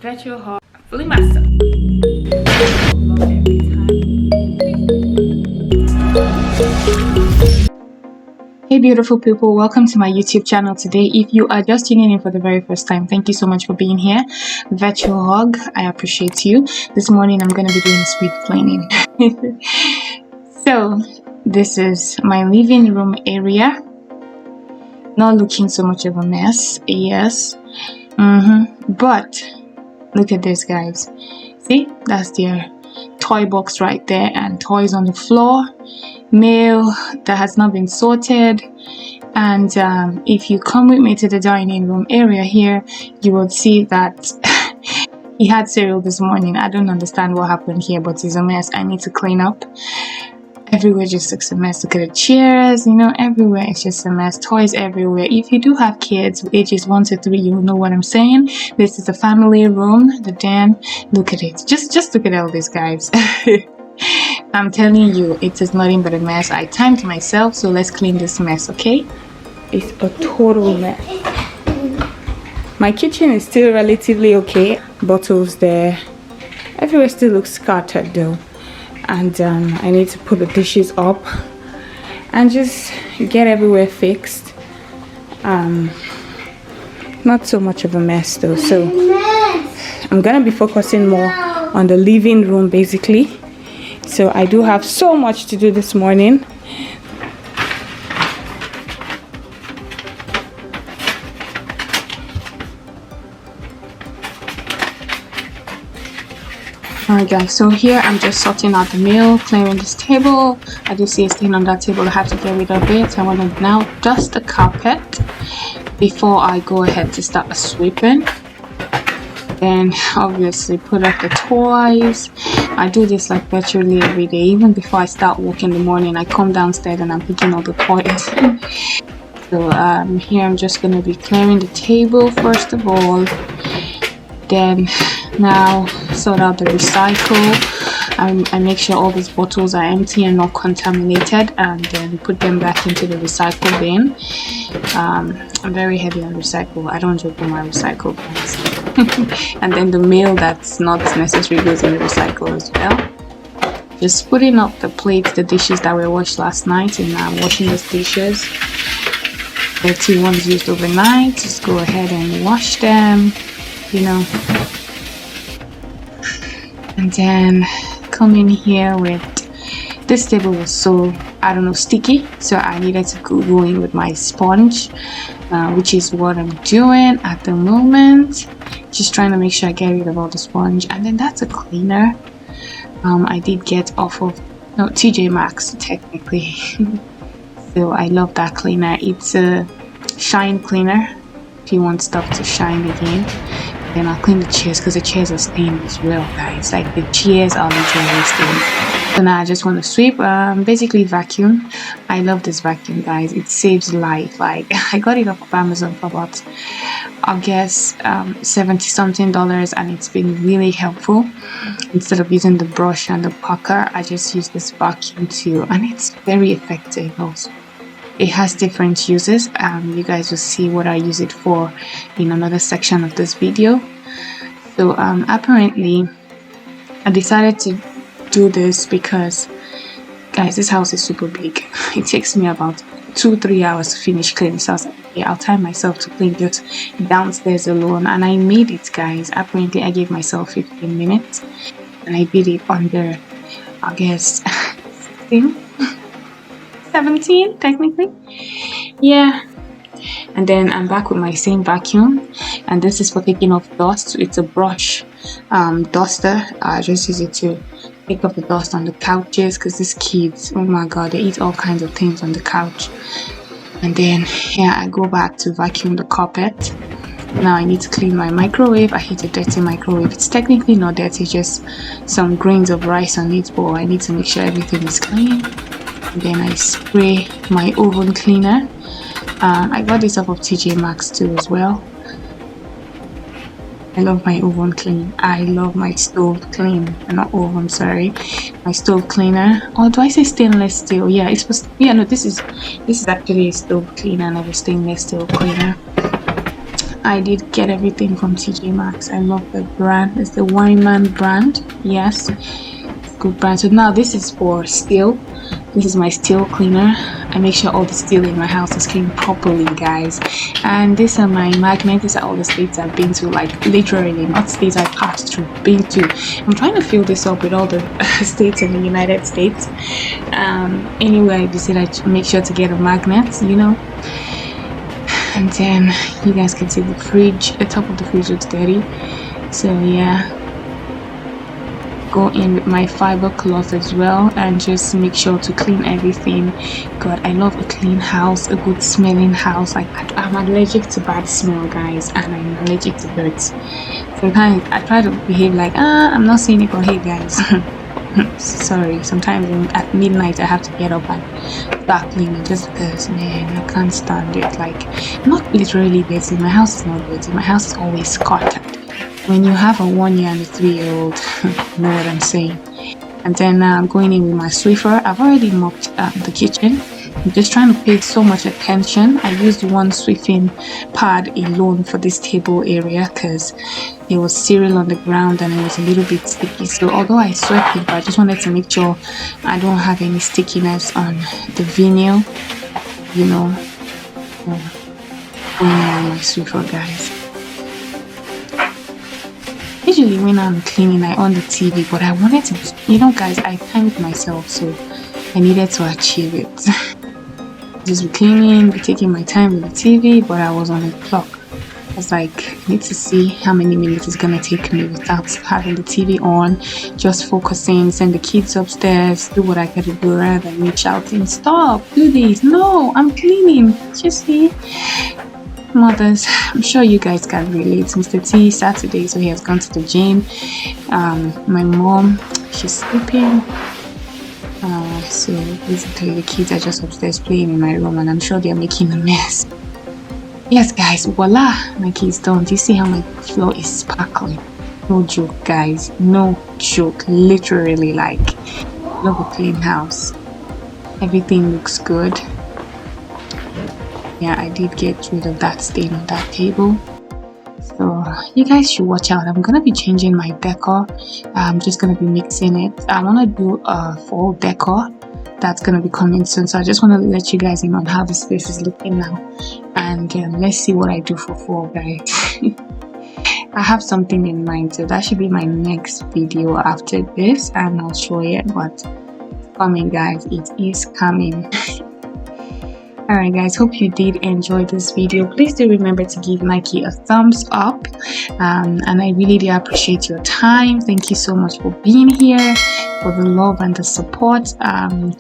Virtual hug, fully mastered. Hey beautiful people, welcome to my YouTube channel today. If you are just tuning in for the very first time, thank you so much for being here. Virtual hug, I appreciate you. This morning I'm going to be doing sweet cleaning. So this is my living room area. Not looking so much of a mess, yes. But look at this, guys. See, that's their toy box right there, and toys on the floor, mail that has not been sorted. And if you come with me to the dining room area here, you will see that he had cereal this morning. I don't understand what happened here, but it's a mess. I need to clean up. Everywhere just looks a mess. Look at the chairs, everywhere it's just a mess. Toys everywhere. If you do have kids ages 1 to 3, you'll know what I'm saying. This is the family room, the den. Look at it. Just look at all this, guys. I'm telling you, it is nothing but a mess. I timed myself, so let's clean this mess, okay? It's a total mess. My kitchen is still relatively okay. Bottles there. Everywhere still looks scattered though. And I need to put the dishes up and just get everywhere fixed. Not so much of a mess though, so I'm gonna be focusing more on the living room basically. So I do have so much to do this morning. Alright guys, so here I'm just sorting out the mail, clearing this table. I do see a stain on that table. I have to get rid of it. I want to now dust the carpet before I go ahead to start sweeping. Then obviously put up the toys. I do this like virtually every day. Even before I start work in the morning, I come downstairs and I'm picking all the toys. So here I'm just going to be clearing the table first of all. Then now sort out the recycle. I make sure all these bottles are empty and not contaminated, and then put them back into the recycle bin. I'm very heavy on recycle. I don't joke with my recycle bins. And then the mail that's not necessary goes in the recycle as well. Just putting up the plates, the dishes that were washed last night, and I'm washing these dishes. The two ones used overnight, just go ahead and wash them. And then come in here with this table was so sticky, so I needed to go in with my sponge, which is what I'm doing at the moment. Just trying to make sure I get rid of all the sponge. And then that's a cleaner I did get off of TJ Maxx technically. So I love that cleaner. It's a shine cleaner if you want stuff to shine again. Then I'll clean the chairs because the chairs are stained as well, guys. Like the chairs are literally stained. So now I just want to sweep, basically vacuum. I love this vacuum, guys. It saves life. Like I got it off of Amazon for about, I guess, $70 something, and it's been really helpful. Instead of using the brush and the pucker, I just use this vacuum too, and it's very effective also. It has different uses. You guys will see what I use it for in another section of this video. So apparently I decided to do this because, guys, this house is super big. It takes me about 2-3 hours to finish cleaning. So I was like, yeah, I'll time myself to clean just downstairs alone, and I made it, guys. Apparently I gave myself 15 minutes and I did it under, I guess, 17 technically, yeah. And then I'm back with my same vacuum, and this is for taking off dust. It's a brush duster. I just use it to pick up the dust on the couches because these kids, oh my god, they eat all kinds of things on the couch. And then here I go back to vacuum the carpet. Now I need to clean my microwave. I hate a dirty microwave. It's technically not dirty, just some grains of rice on it, but I need to make sure everything is clean. Then I spray my oven cleaner. I got this off of TJ Maxx too as well. I love my oven clean. I love my stove clean. Not oven, sorry. My stove cleaner. Or do I say stainless steel? Yeah, it's supposed. Yeah, no, this is actually a stove cleaner, not a stainless steel cleaner. I did get everything from TJ Maxx. I love the brand. It's the Wyman brand. Yes, good brand. So now this is for steel. This is my steel cleaner. I make sure all the steel in my house is cleaned properly, guys. And these are my magnets. These are all the states I've been to, like literally, not states I passed through, been to. I'm trying to fill this up with all the states in the United States. Anyway, I decided to make sure to get a magnet, you know. And then you guys can see the fridge. The top of the fridge looks dirty. So yeah. Go in with my fiber cloth as well and just make sure to clean everything. God, I love a clean house, a good smelling house. Like I'm allergic to bad smell, guys, and I'm allergic to dirt. Sometimes I try to behave like I'm not seeing it, but hey guys, sorry, sometimes at midnight I have to get up and start cleaning just because, man, I can't stand it. Like, not literally dirty. My house is not dirty. My house is always scattered. When you have a 1 year and a 3-year-old, you know what I'm saying. And then I'm going in with my Swiffer. I've already mopped the kitchen. I'm just trying to pay so much attention. I used one Swifting pad alone for this table area because it was cereal on the ground and it was a little bit sticky. So although I swept it, but I just wanted to make sure I don't have any stickiness on the vinyl, you know. Going in with my Swiffer, guys. Usually when I'm cleaning I on the TV, but I wanted to, you know guys, I timed myself, so I needed to achieve it. Just be cleaning, be taking my time with the TV, but I was on a clock. I was like, I need to see how many minutes it's gonna take me without having the TV on, just focusing, send the kids upstairs, do what I gotta do rather than me shouting, stop, do this, no, I'm cleaning. You see? Mothers, I'm sure you guys can relate. Mr. T Saturday, so he has gone to the gym. My mom, she's sleeping. So basically the kids are just upstairs playing in my room and I'm sure they're making a mess. Yes guys, voila, my kids done. Do you see how my floor is sparkling? No joke guys, no joke. Literally, like, love a clean house. Everything looks good. Yeah, I did get rid of that stain on that table, so you guys should watch out. I'm gonna be changing my decor. I'm just gonna be mixing it. I want to do a fall decor that's gonna be coming soon, so I just want to let you guys in on how the space is looking now, and let's see what I do for fall, guys. I have something in mind, so that should be my next video after this. I'm not sure yet, but it's coming, guys. It is coming. Alright guys, hope you did enjoy this video. Please do remember to give Nike a thumbs up, and I really do appreciate your time. Thank you so much for being here, for the love and the support.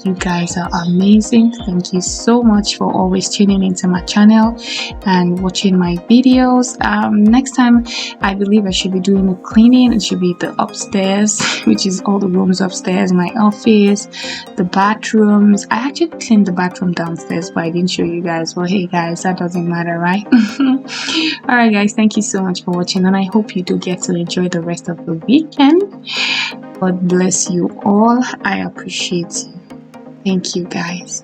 You guys are amazing. Thank you so much for always tuning into my channel and watching my videos. Next time I believe I should be doing a cleaning. It should be the upstairs, which is all the rooms upstairs, my office, the bathrooms. I actually cleaned the bathroom downstairs, but I didn't show you guys. Well, hey guys, that doesn't matter, right? All right guys, thank you so much for watching, and I hope you do get to enjoy the rest of the weekend. God bless you all. I appreciate you. Thank you guys.